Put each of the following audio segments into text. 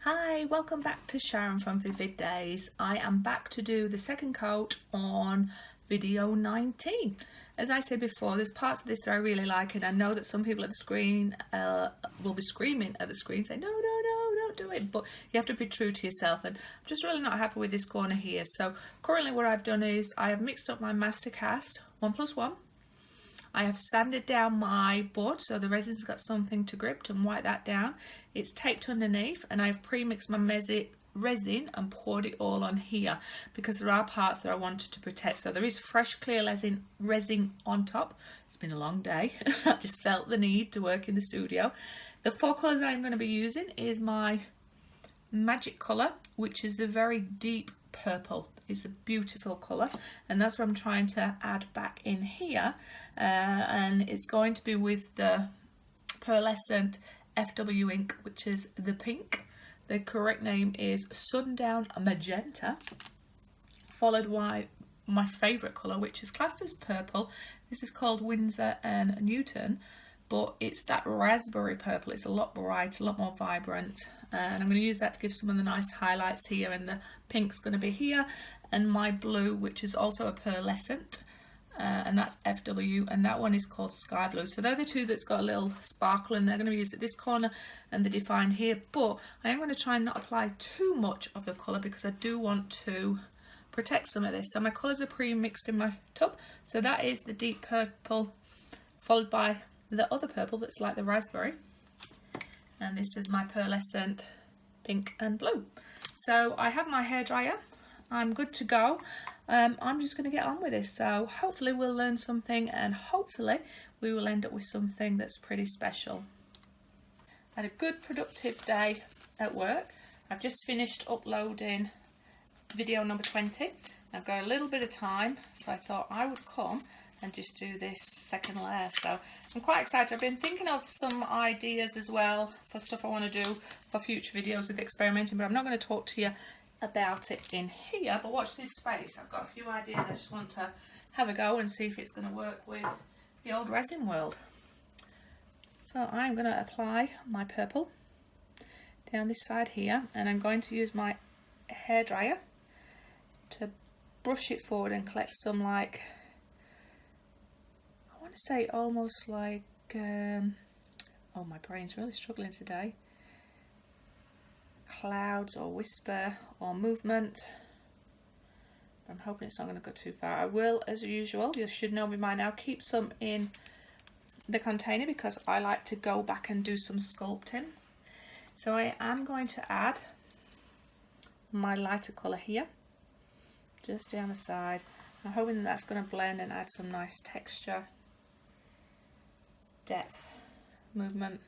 Hi, welcome back to Sharon from Vivid Days. I am back to do the second coat on video 19. As I said before, there's parts of this that I really like, and I know that some people at the screen will be screaming at the screen saying, no, don't do it. But you have to be true to yourself, and I'm just really not happy with this corner here. So currently what I've done is I have mixed up my master cast 1+1. I have sanded down my board so the resin's got something to grip and wipe that down. It's taped underneath, and I've pre-mixed my resin and poured it all on here because there are parts that I wanted to protect. So there is fresh clear resin on top. It's been a long day. I just felt the need to work in the studio. The 4 colours I'm going to be using is my magic colour, which is the very deep purple. It's a beautiful colour, and that's what I'm trying to add back in here, and it's going to be with the pearlescent FW ink, which is the pink. The correct name is Sundown Magenta, followed by my favourite colour, which is classed as purple. This is called Winsor and Newton, but it's that raspberry purple. It's a lot bright, a lot more vibrant, and I'm going to use that to give some of the nice highlights here, and the pink's going to be here, and my blue, which is also a pearlescent, and that's FW, and that one is called Sky Blue. So they're the two that's got a little sparkle, and they're going to be used at this corner and the define here, but I am going to try and not apply too much of the colour because I do want to protect some of this. So my colours are pre-mixed in my tub, so that is the deep purple, followed by the other purple that's like the raspberry, and this is my pearlescent pink and blue. So I have my hairdryer, I'm good to go. I'm just going to get on with this, so hopefully we'll learn something, and hopefully we will end up with something that's pretty special. I had a good productive day at work. I've just finished uploading video number 20. I've got a little bit of time, so I thought I would come and just do this second layer. So I'm quite excited. I've been thinking of some ideas as well for stuff I want to do for future videos with experimenting, but I'm not going to talk to you about it in here. But watch this space. I've got a few ideas. I just want to have a go and see if it's going to work with the old resin world. So I'm going to apply my purple down this side here, and I'm going to use my hairdryer to brush it forward and collect some, like, I want to say almost like oh, my brain's really struggling today, clouds or whisper or movement. I'm hoping it's not going to go too far. I will, as usual, you should know me by now, keep some in the container because I like to go back and do some sculpting. So I am going to add my lighter colour here, just down the side. I'm hoping that that's going to blend and add some nice texture, depth, movement.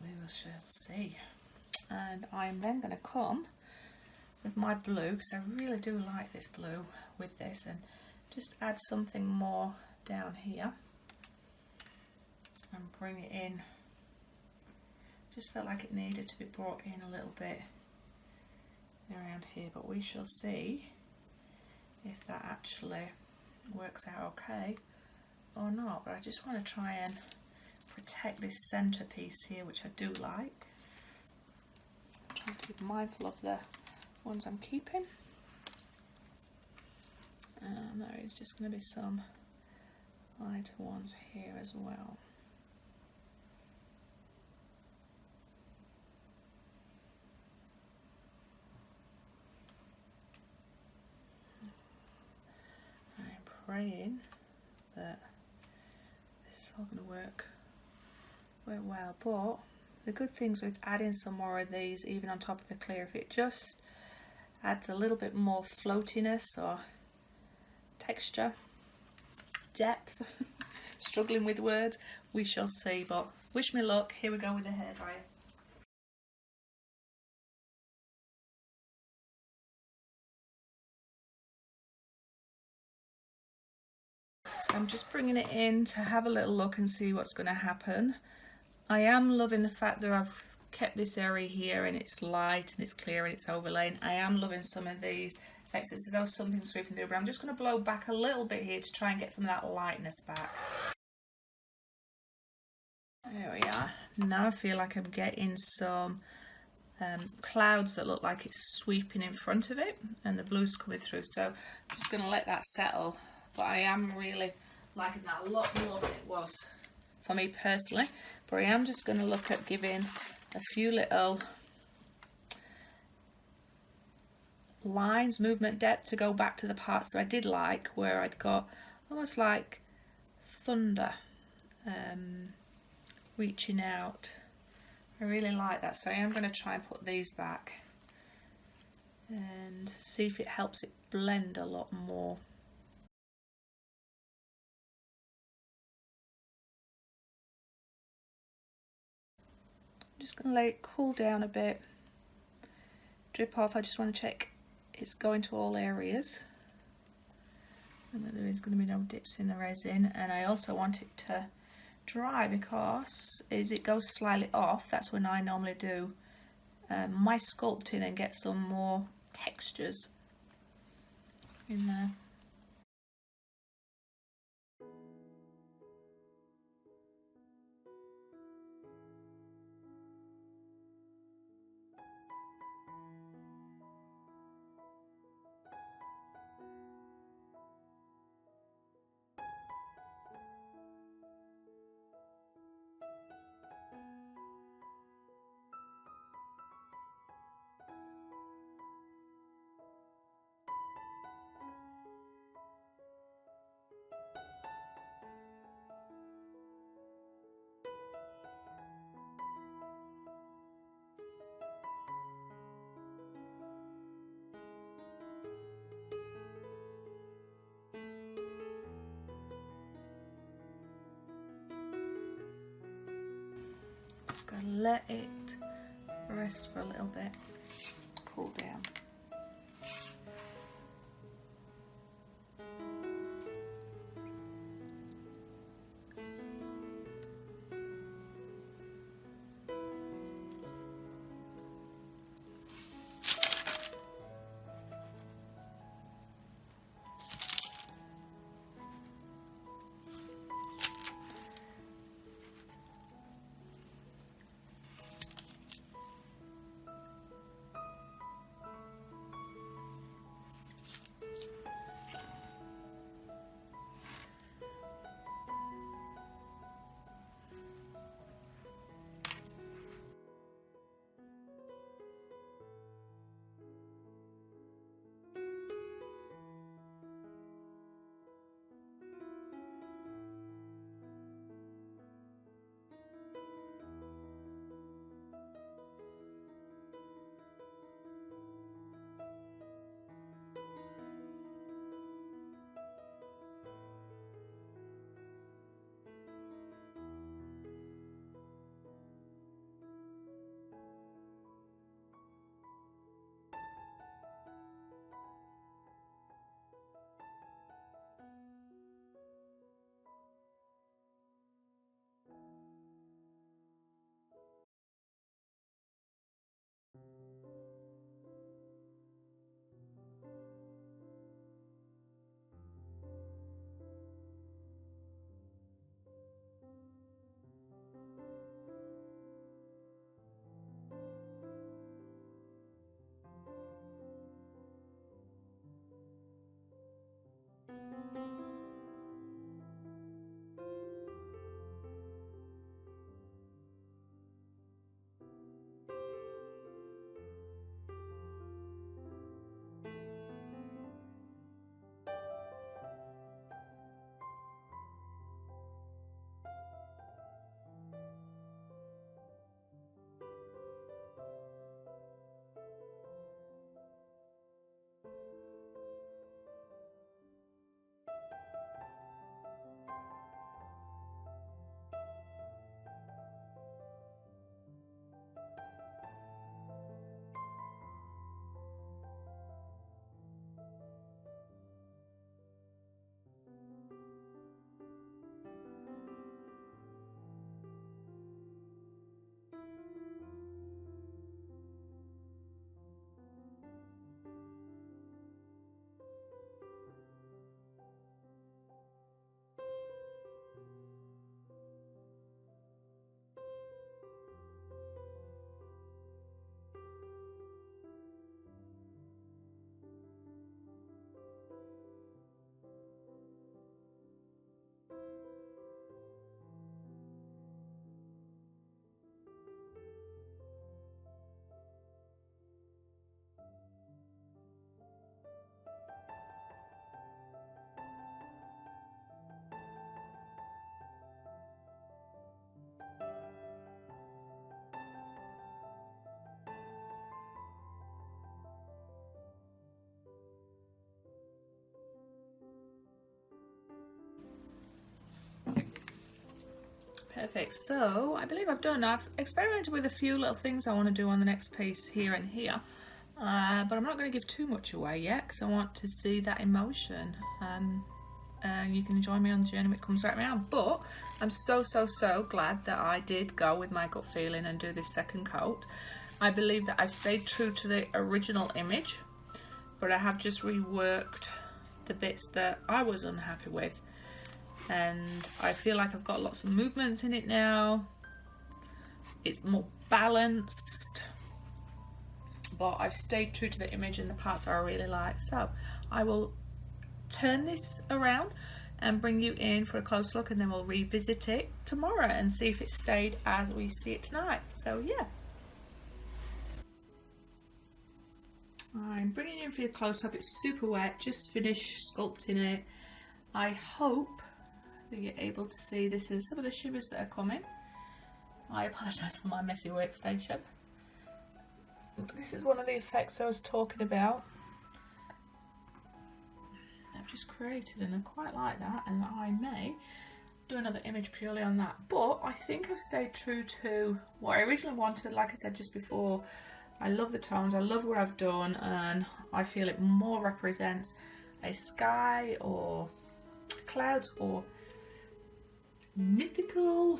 We shall see. And I'm then going to come with my blue, because I really do like this blue with this, and just add something more down here and bring it in. Just felt like it needed to be brought in a little bit around here, but we shall see if that actually works out okay or not. But I just want to try and protect this centerpiece here, which I do like. I'm trying to be mindful of the ones I'm keeping, and there is just going to be some lighter ones here as well. Praying that this is all going to work well, but the good things with adding some more of these even on top of the clear, if it just adds a little bit more floatiness or texture, depth, struggling with words, we shall see. But wish me luck. Here we go with the hairdryer. So I'm just bringing it in to have a little look and see what's going to happen. I am loving the fact that I've kept this area here and it's light and it's clear and it's overlain. I am loving some of these effects. It's as though something's sweeping through, but I'm just going to blow back a little bit here to try and get some of that lightness back. There we are. Now I feel like I'm getting some clouds that look like it's sweeping in front of it and the blue's coming through, so I'm just going to let that settle. But I am really liking that a lot more than it was for me personally. But I am just going to look at giving a few little lines, movement depth, to go back to the parts that I did like, where I'd got almost like thunder reaching out. I really like that, so I am going to try and put these back and see if it helps it blend a lot more. I'm just going to let it cool down a bit, drip off. I just want to check it's going to all areas and that there is going to be no dips in the resin, and I also want it to dry, because as it goes slightly off, that's when I normally do my sculpting and get some more textures in there. Just going to let it rest for a little bit, cool down. Perfect. So I believe I've experimented with a few little things I want to do on the next piece here and here, but I'm not going to give too much away yet because I want to see that emotion, and you can join me on the journey when it comes right around. But I'm so glad that I did go with my gut feeling and do this second coat. I believe that I've stayed true to the original image, but I have just reworked the bits that I was unhappy with, and I feel like I've got lots of movements in it now. It's more balanced, but I've stayed true to the image and the parts that I really like. So I will turn this around and bring you in for a close look, and then we'll revisit it tomorrow and see if it stayed as we see it tonight. So yeah, I'm bringing you in for your close-up. It's super wet, just finished sculpting it. I hope that you're able to see this is some of the shimmers that are coming. I apologise for my messy workstation. This is one of the effects I was talking about. I've just created, and I quite like that, and I may do another image purely on that. But I think I've stayed true to what I originally wanted. Like I said just before, I love the tones, I love what I've done, and I feel it more represents a sky or clouds or mythical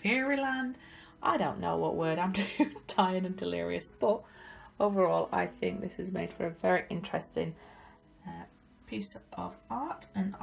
fairyland. I don't know what word I'm doing, tired and delirious, but overall I think this is made for a very interesting piece of art. And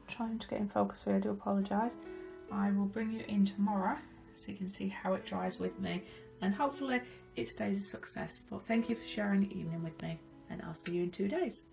trying to get in focus here, I do apologise. I will bring you in tomorrow so you can see how it dries with me, and hopefully it stays a success. But thank you for sharing the evening with me, and I'll see you in 2 days.